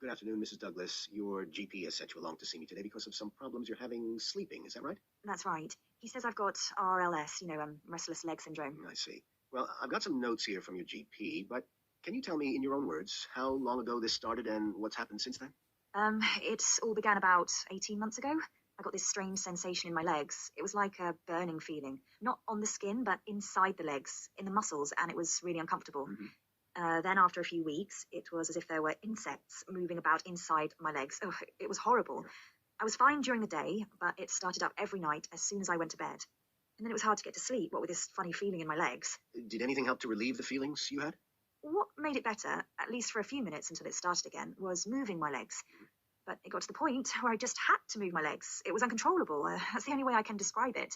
Good afternoon, Mrs. Douglas. Your GP has sent you along to see me today because of some problems you're having sleeping. Is that right? That's right. He says I've got RLS, restless leg syndrome. I see. Well, I've got some notes here from your GP, but can you tell me in your own words how long ago this started and what's happened since then? It all began about 18 months ago. I got this strange sensation in my legs. It was like a burning feeling, not on the skin, but inside the legs, in the muscles, and it was really uncomfortable. Then after a few weeks, it was as if there were insects moving about inside my legs. Oh, it was horrible. I was fine during the day, but it started up every night as soon as I went to bed. And then it was hard to get to sleep, what with this funny feeling in my legs. Did anything help to relieve the feelings you had? What made it better, at least for a few minutes until it started again, was moving my legs. But it got to the point where I just had to move my legs. It was uncontrollable. That's the only way I can describe it.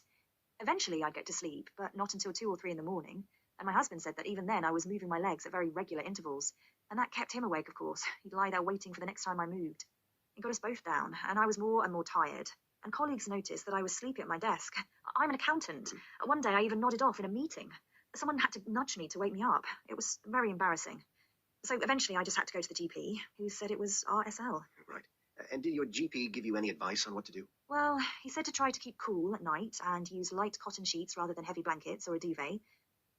Eventually, I'd get to sleep, but not until 2 or 3 in the morning. And my husband said that even then I was moving my legs at very regular intervals. And that kept him awake, of course. He'd lie there waiting for the next time I moved. It got us both down, and I was more and more tired. And colleagues noticed that I was sleepy at my desk. I'm an accountant. One day I even nodded off in a meeting. Someone had to nudge me to wake me up. It was very embarrassing. So eventually I just had to go to the GP, who said it was RSL. Right. And did your GP give you any advice on what to do? Well, he said to try to keep cool at night and use light cotton sheets rather than heavy blankets or a duvet.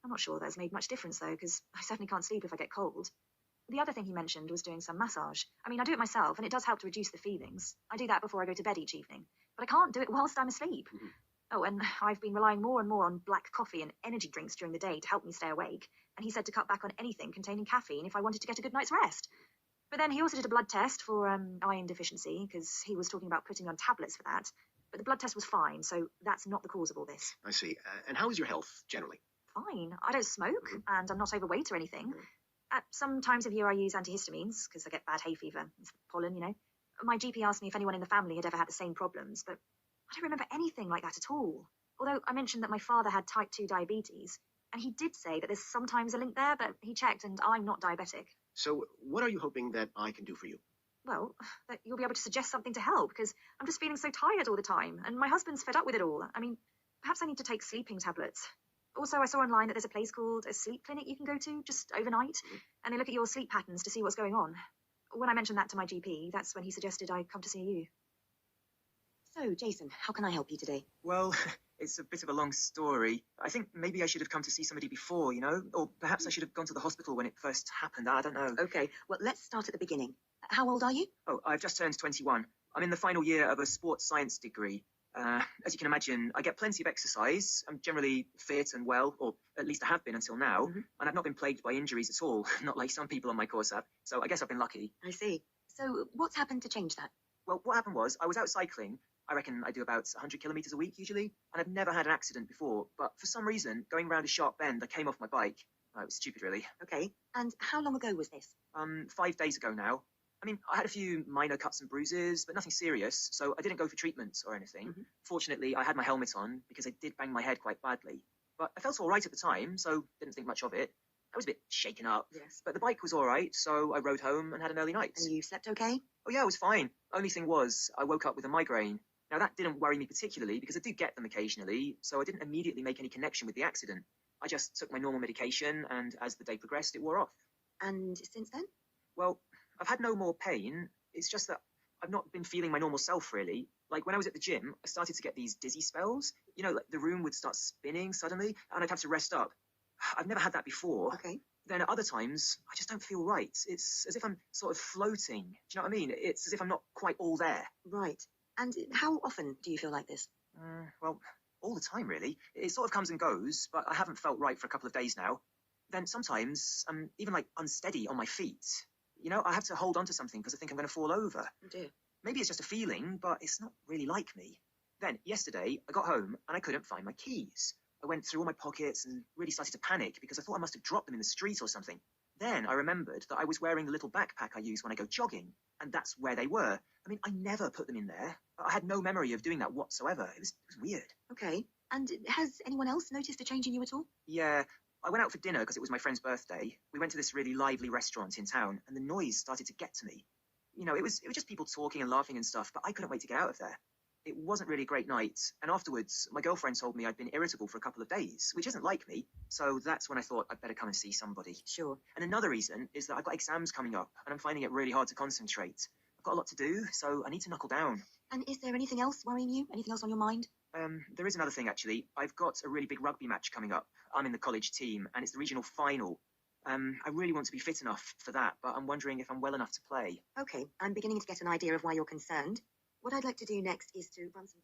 I'm not sure that's made much difference, though, because I certainly can't sleep if I get cold. The other thing he mentioned was doing some massage. I mean, I do it myself, and it does help to reduce the feelings. I do that before I go to bed each evening. But I can't do it whilst I'm asleep. Oh, and I've been relying more and more on black coffee and energy drinks during the day to help me stay awake. And he said to cut back on anything containing caffeine if I wanted to get a good night's rest. But then he also did a blood test for iron deficiency, because he was talking about putting on tablets for that. But the blood test was fine, so that's not the cause of all this. I see. And how is your health, generally? Fine. I don't smoke, and I'm not overweight or anything. At some times of year I use antihistamines, because I get bad hay fever. It's pollen, My GP asked me if anyone in the family had ever had the same problems, but I don't remember anything like that at all. Although I mentioned that my father had type 2 diabetes, and he did say that there's sometimes a link there, but he checked, and I'm not diabetic. So what are you hoping that I can do for you? Well, that you'll be able to suggest something to help, because I'm just feeling so tired all the time, and my husband's fed up with it all. I mean, perhaps I need to take sleeping tablets. Also, I saw online that there's a place called a sleep clinic you can go to just overnight, and they look at your sleep patterns to see what's going on. When I mentioned that to my GP, that's when he suggested I come to see you. So, Jason, how can I help you today? Well, it's a bit of a long story. I think maybe I should have come to see somebody before, Or perhaps I should have gone to the hospital when it first happened. I don't know. Okay, well, let's start at the beginning. How old are you? Oh, I've just turned 21. I'm in the final year of a sports science degree. As you can imagine, I get plenty of exercise. I'm generally fit and well, or at least I have been until now. And I've not been plagued by injuries at all, not like some people on my course have. So I guess I've been lucky. I see. So what's happened to change that? Well, what happened was I was out cycling. I reckon I do about 100 kilometers a week usually, and I've never had an accident before. But for some reason, going around a sharp bend, I came off my bike. It was stupid, really. Okay. And how long ago was this? 5 days ago now. I mean, I had a few minor cuts and bruises, but nothing serious, so I didn't go for treatment or anything. Fortunately, I had my helmet on because I did bang my head quite badly. But I felt all right at the time, so didn't think much of it. I was a bit shaken up, yes, but the bike was all right, so I rode home and had an early night. And you slept okay? Oh yeah, I was fine. Only thing was, I woke up with a migraine. Now that didn't worry me particularly because I do get them occasionally, so I didn't immediately make any connection with the accident. I just took my normal medication, and as the day progressed, it wore off. And since then? Well, I've had no more pain. It's just that I've not been feeling my normal self, really. Like when I was at the gym, I started to get these dizzy spells. Like the room would start spinning suddenly, and I'd have to rest up. I've never had that before. Okay. Then at other times, I just don't feel right. It's as if I'm sort of floating. Do you know what I mean? It's as if I'm not quite all there. Right. And how often do you feel like this? Well, all the time, really. It sort of comes and goes, but I haven't felt right for a couple of days now. Then sometimes I'm even like unsteady on my feet. I have to hold on to something because I think I'm going to fall over. Oh dear. Maybe it's just a feeling, but it's not really like me. Then, yesterday, I got home and I couldn't find my keys. I went through all my pockets and really started to panic because I thought I must have dropped them in the street or something. Then I remembered that I was wearing the little backpack I use when I go jogging, and that's where they were. I mean, I never put them in there. I had no memory of doing that whatsoever. It was weird. Okay. And has anyone else noticed a change in you at all? Yeah. I went out for dinner because it was my friend's birthday. We went to this really lively restaurant in town, and the noise started to get to me. It was just people talking and laughing and stuff, but I couldn't wait to get out of there. It wasn't really a great night, and afterwards, my girlfriend told me I'd been irritable for a couple of days, which isn't like me, so that's when I thought I'd better come and see somebody. Sure. And another reason is that I've got exams coming up, and I'm finding it really hard to concentrate. I've got a lot to do, so I need to knuckle down. And is there anything else worrying you? Anything else on your mind? There is another thing, actually. I've got a really big rugby match coming up. I'm in the college team, and it's the regional final. I really want to be fit enough for that, but I'm wondering if I'm well enough to play. Okay, I'm beginning to get an idea of why you're concerned. What I'd like to do next is to run some